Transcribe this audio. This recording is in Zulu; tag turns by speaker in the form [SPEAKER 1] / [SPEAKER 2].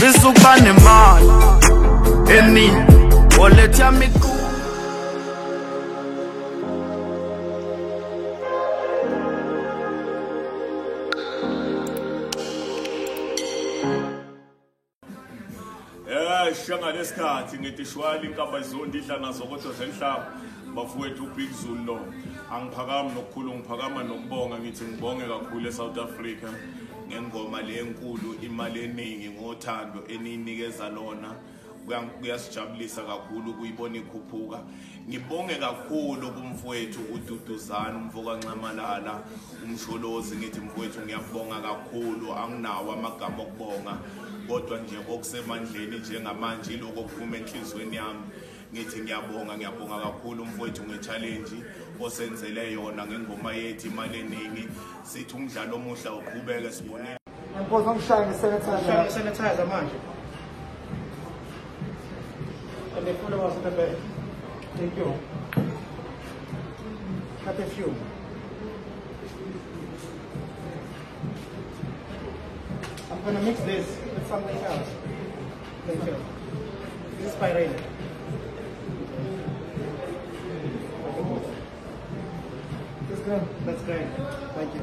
[SPEAKER 1] Bisuka nemali eningi wallet yami
[SPEAKER 2] shanga lesikhathi ngithi shwali inkamba izondi idla nazo kodwa zenhlaba bafowethu uBig Zulu lo angiphakami nokukhulu ngiphakama nokubonga ngithi ngibonge kakhulu eSouth Africa ngengoma lenkulu imali eningi ngothando eninikeza lona kuyasijabulisa kakhulu kuyibona ikhuphuka ngibonge kakhulu kumfowethu uDuduzana umfoka Ncamalala umsholozi ngithi mfowethu ngiyabonga kakhulu anginawo amagama okubonga kodwa nje okusemandleni njengamanje lokho kuphuma enhlizweni yami ngithi ngiyabonga kakhulu mfowethu nge-challenge osenzele yona ngengoma yethu imali eningi sithi umdlalo omuhle uqhubeke sibone
[SPEAKER 3] Ngibona ngishaya nge-sanitizer manje. And they follow us in the back. Thank you. Cut a few. I'm gonna mix this with something else. Thank you. This is pyrene. That's good. That's great. Thank you.